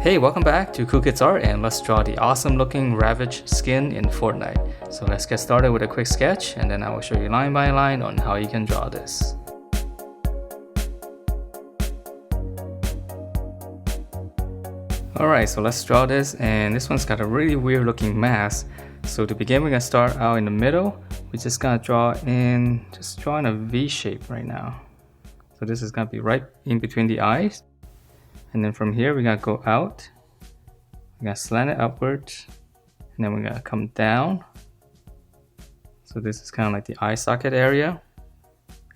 Hey, welcome back to Cool Kids Art, and let's draw the awesome looking Ravage skin in Fortnite. So let's get started with a quick sketch, and then I will show you line by line on how you can draw this. Alright, so let's draw this, and this one's got a really weird looking mask. So to begin, we're gonna start out in the middle. We're just gonna draw in a V shape right now. So this is gonna be right in between the eyes. And then from here, we're gonna go out. We're gonna slant it upwards, and then we're gonna come down. So this is kind of like the eye socket area.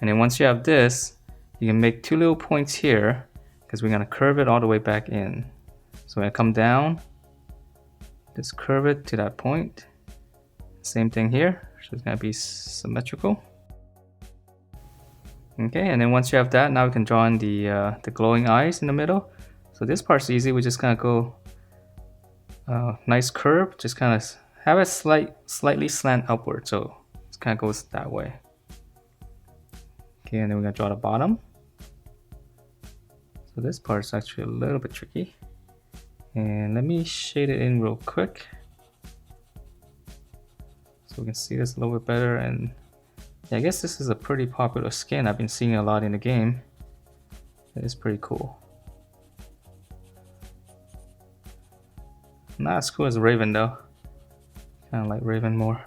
And then once you have this, you can make two little points here because we're gonna curve it all the way back in. So we're gonna come down, just curve it to that point. Same thing here, so it's gonna be symmetrical. Okay, and then once you have that, now we can draw in the glowing eyes in the middle. So this part's easy. We're just gonna go nice curve, just kind of have it slightly slant upward, so it kind of goes that way. Okay, and then we're gonna draw the bottom. So this part's actually a little bit tricky, and let me shade it in real quick so we can see this a little bit better. And yeah, I guess this is a pretty popular skin. I've been seeing a lot in the game. It's pretty cool. Not as cool as Raven though. Kind of like Raven more.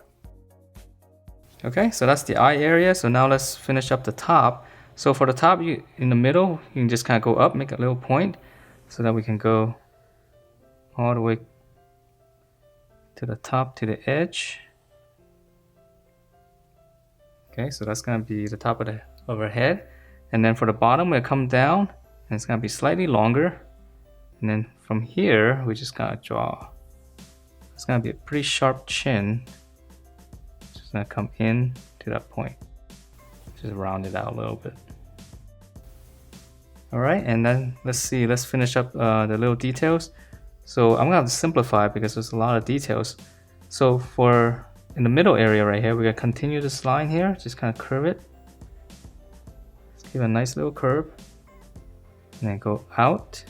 Okay, so that's the eye area. So now let's finish up the top. So for the top, in the middle, you can just kind of go up, make a little point, so that we can go all the way to the top, to the edge. Okay, so that's gonna be the top of our head. And then for the bottom, we'll come down, and it's gonna be slightly longer. And then from here, we just gotta draw. It's gonna be a pretty sharp chin. Just gonna come in to that point. Just round it out a little bit. All right, and then let's finish up the little details. So I'm gonna have to simplify because there's a lot of details. So in the middle area right here, we're gonna continue this line here, just kind of curve it. Just give it a nice little curve. And then go out.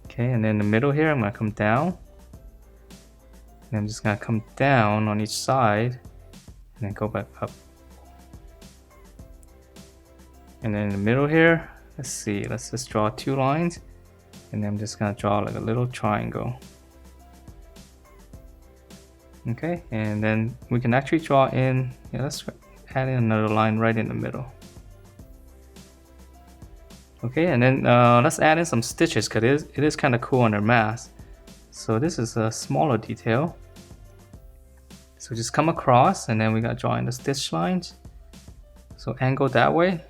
Okay, and then in the middle here, I'm gonna come down. And I'm just gonna come down on each side and then go back up. And then in the middle here, let's just draw two lines. And then I'm just gonna draw like a little triangle. Okay, and then we can actually draw in, let's add in another line right in the middle. Okay, and then let's add in some stitches because it is kind of cool on their mask. So this is a smaller detail. So just come across, and then we got to draw in the stitch lines. So angle that way.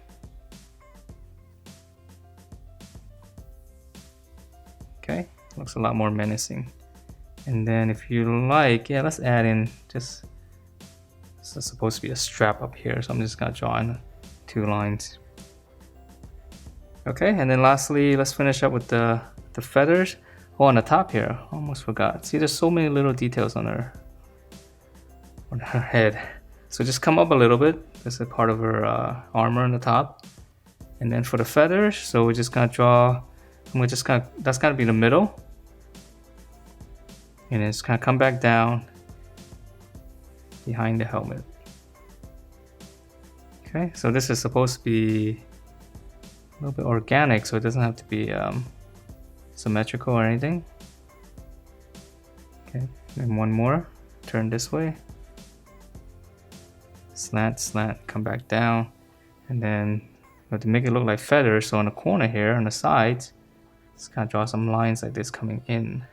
Okay, looks a lot more menacing. And then if you like, let's add in this is supposed to be a strap up here, so I'm just gonna draw in two lines. Okay, and then lastly, let's finish up with the feathers. Oh, on the top here, almost forgot. See, there's so many little details on her head. So just come up a little bit. This is part of her armor on the top. And then for the feathers, so we're just gonna draw. That's gonna be the middle. And it's gonna come back down behind the helmet. Okay, so this is supposed to be a little bit organic, so it doesn't have to be symmetrical or anything. Okay, and one more. Turn this way. Slant, slant, come back down. And then we have to make it look like feathers, so on the corner here, on the sides, just kind of draw some lines like this coming in.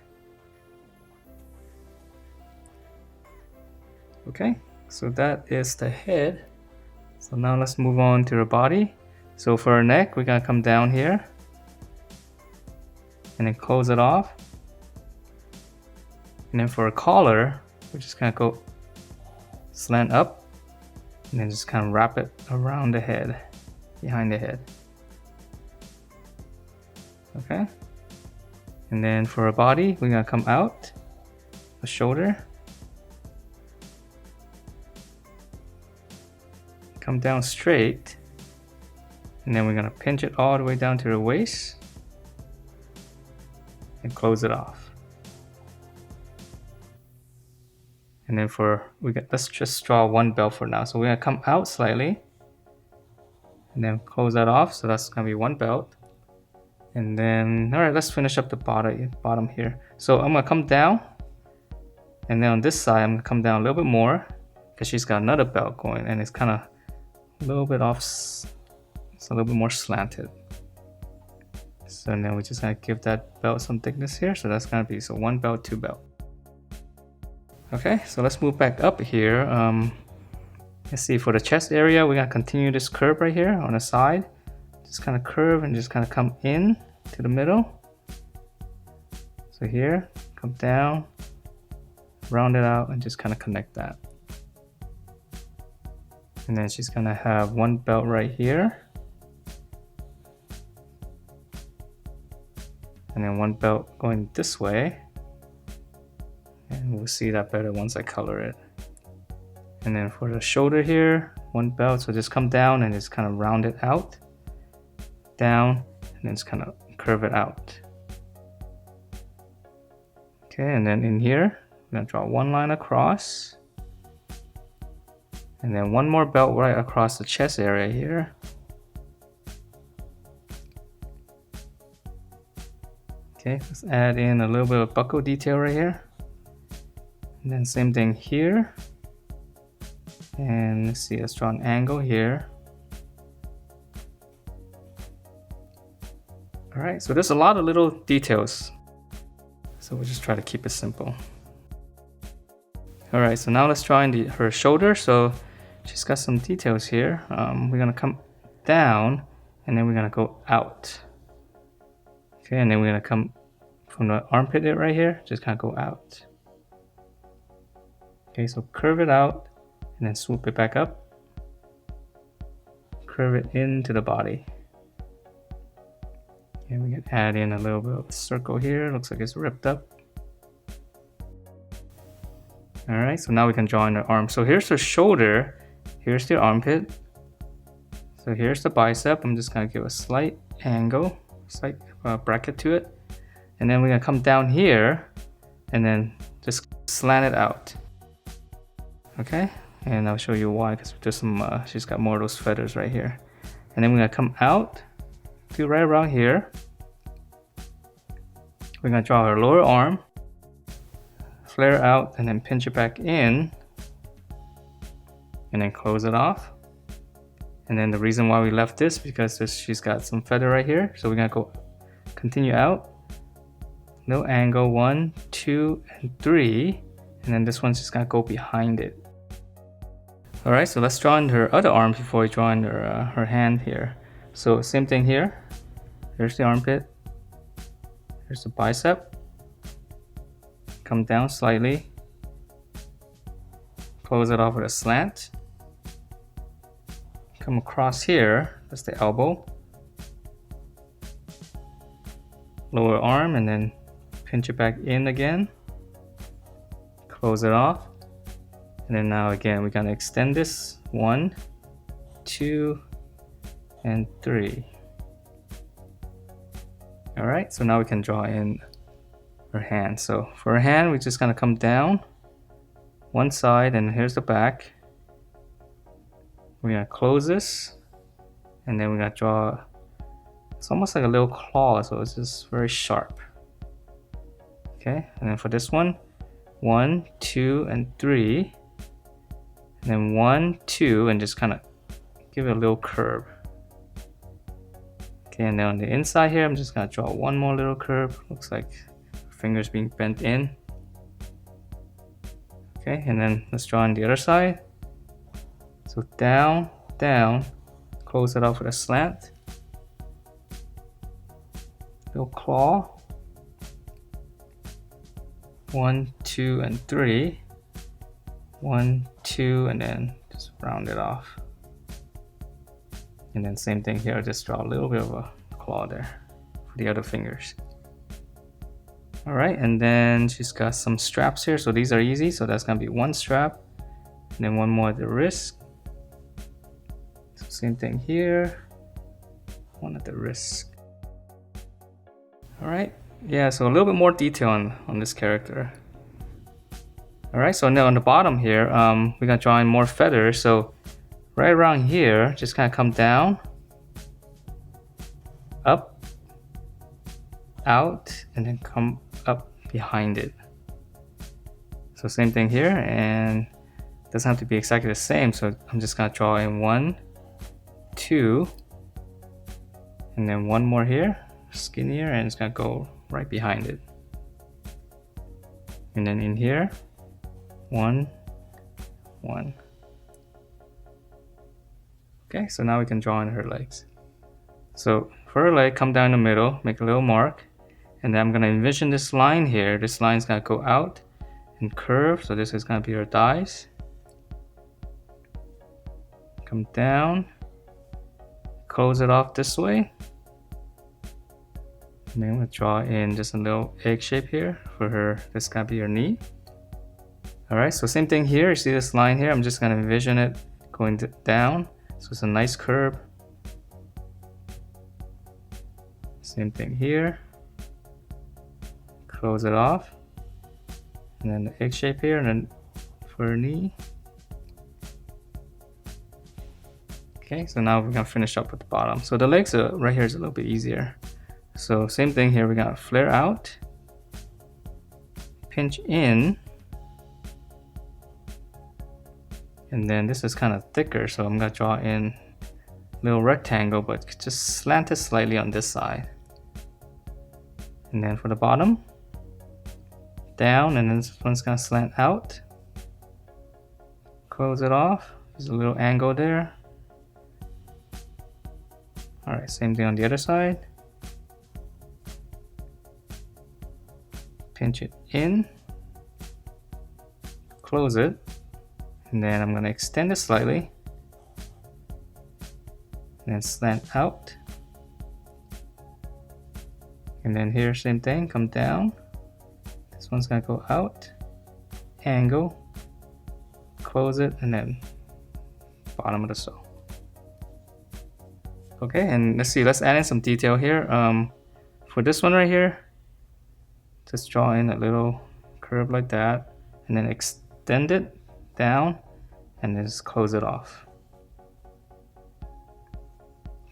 Okay, so that is the head. So now let's move on to the body. So for our neck, we're gonna come down here and then close it off. And then for a collar, we're just gonna go slant up and then just kind of wrap it around the head, behind the head. Okay. And then for a body, we're gonna come out, the shoulder, come down straight, and then we're gonna pinch it all the way down to the waist. and close it off. And then let's just draw one belt for now. So we're gonna come out slightly and then close that off. So that's gonna be one belt. And then, all right, let's finish up the bottom here. So I'm gonna come down, and then on this side, I'm gonna come down a little bit more because she's got another belt going, and it's kind of a little bit off. It's a little bit more slanted. So then we're just gonna give that belt some thickness here. So that's gonna be one belt, two belt. Okay, so let's move back up here. Let's see, for the chest area, we're gonna continue this curve right here on the side. Just kind of curve and just kind of come in to the middle. So here, come down, round it out, and just kind of connect that. And then she's gonna have one belt right here. And then one belt going this way. And we'll see that better once I color it. And then for the shoulder here, one belt, so just come down and just kind of round it out. Down, and then just kind of curve it out. Okay, and then in here, I'm gonna draw one line across. And then one more belt right across the chest area here. Okay, let's add in a little bit of buckle detail right here. And then same thing here. And let's see, let's draw an angle here. All right, so there's a lot of little details. So we'll just try to keep it simple. All right, so now let's draw in her shoulder. So she's got some details here. We're gonna come down and then we're gonna go out. Okay, and then we're gonna come from the armpit right here, just kind of go out. Okay, so curve it out and then swoop it back up. Curve it into the body. And we can add in a little bit of circle here. Looks like it's ripped up. All right, so now we can draw in the arm. So here's the shoulder. Here's the armpit. So here's the bicep. I'm just gonna give a slight angle, slight bracket to it. And then we're gonna come down here and then just slant it out. Okay, and I'll show you why, because there's some, she's got more of those feathers right here. And then we're gonna come out to right around here. We're gonna draw her lower arm, flare out, and then pinch it back in, and then close it off. And then the reason why we left this, because she's got some feather right here. So we're gonna go continue out, no angle, 1, 2, and 3, and then this one's just gonna go behind it. All right, so let's draw in her other arm before we draw in her hand here. So same thing here. Here's the armpit. Here's the bicep. Come down slightly. Close it off with a slant. Come across here. That's the elbow. Lower arm and then pinch it back in again. Close it off. And then now again, we're gonna extend this 1, 2, and 3. All right, so now we can draw in her hand. So for her hand, we're just gonna come down one side and here's the back. We're gonna close this and then we're gonna draw, it's almost like a little claw, so it's just very sharp. Okay, and then for this one, 1, 2, and 3. And then 1, 2, and just kind of give it a little curve. Okay, and then on the inside here, I'm just gonna draw one more little curve. Looks like fingers being bent in. Okay, and then let's draw on the other side. So down, down, close it off with a slant. Little claw. 1, 2, and 3. 1, 2, and then just round it off. And then same thing here, just draw a little bit of a claw there for the other fingers. All right, and then she's got some straps here, so these are easy. So that's gonna be one strap, and then one more at the wrist. So same thing here, one at the wrist. All right, Yeah, so a little bit more detail on this character. Alright, so now on the bottom here, we're gonna draw in more feathers. So right around here, just kind of come down, up, out, and then come up behind it. So same thing here, and it doesn't have to be exactly the same. So I'm just gonna draw in 1, 2, and then one more here, skinnier, and it's gonna go right behind it. And then in here, 1, 1. Okay, so now we can draw in her legs. So for her leg, come down the middle, make a little mark, and then I'm gonna envision this line here. This line's gonna go out and curve, so this is gonna be her thighs. Come down, close it off this way. And then we'll draw in just a little egg shape here for her. This is gonna be her knee. Alright, so same thing here. You see this line here? I'm just gonna envision it going down. So it's a nice curve. Same thing here. Close it off. And then the egg shape here, and then for her knee. Okay, so now we're gonna finish up with the bottom. So the legs right here is a little bit easier. So same thing here, we're gonna flare out, pinch in, and then this is kind of thicker, so I'm gonna draw in a little rectangle, but just slant it slightly on this side. And then for the bottom, down, and then this one's gonna slant out. Close it off, there's a little angle there. Alright, same thing on the other side. Pinch it in, close it, and then I'm gonna extend it slightly, and then slant out. And then here, same thing, come down. This one's gonna go out, angle, close it, and then bottom of the sew. Okay, and let's see, let's add in some detail here. For this one right here, just draw in a little curve like that, and then extend it down, and then just close it off.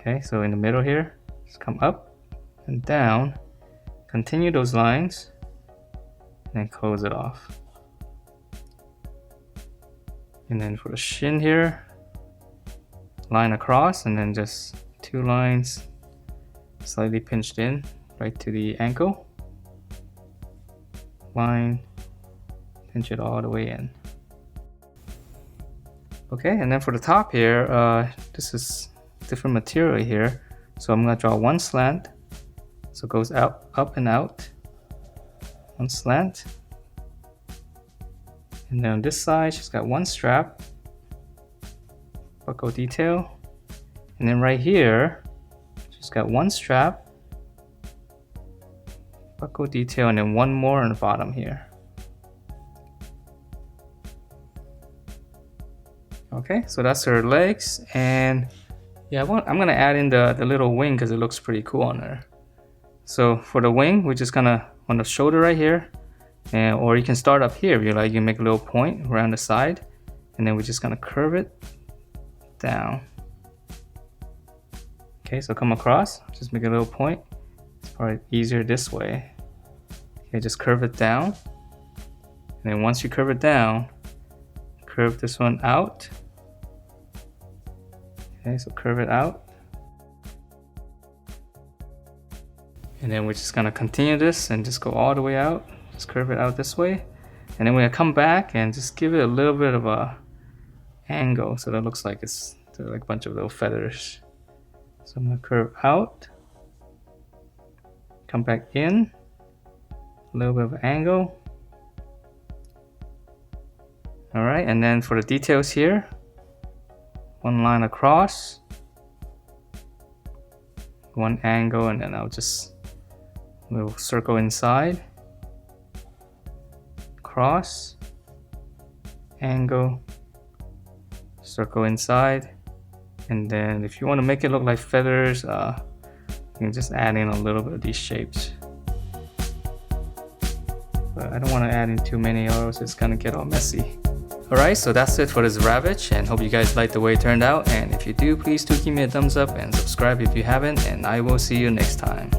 Okay, so in the middle here, just come up and down, continue those lines, and then close it off. And then for the shin here, line across, and then just 2 lines slightly pinched in right to the ankle. Line, pinch it all the way in. Okay, and then for the top here, this is different material here. So I'm gonna draw one slant. So it goes out, up and out. One slant. And then on this side, she's got one strap. Buckle detail. And then right here, she's got one strap. Buckle detail, and then one more on the bottom here. Okay, so that's her legs, and yeah, I'm gonna add in the little wing because it looks pretty cool on her. So for the wing, we're just gonna on the shoulder right here, and or you can start up here. If you like, you can make a little point around the side, and then we're just gonna curve it down. Okay, so come across, just make a little point. It's probably easier this way. Okay, just curve it down. And then once you curve it down, curve this one out. Okay, so curve it out. And then we're just gonna continue this and just go all the way out. Just curve it out this way. And then we're gonna come back and just give it a little bit of a angle so that it looks like it's like a bunch of little feathers. So I'm gonna curve out, come back in, a little bit of angle. All right, and then for the details here, one line across, one angle, and then I'll just little circle inside, cross, angle, circle inside. And then if you want to make it look like feathers, you can just add in a little bit of these shapes. but I don't want to add in too many or else it's gonna get all messy. Alright, so that's it for this Ravage, and hope you guys liked the way it turned out, and if you do, please do give me a thumbs up and subscribe if you haven't, and I will see you next time.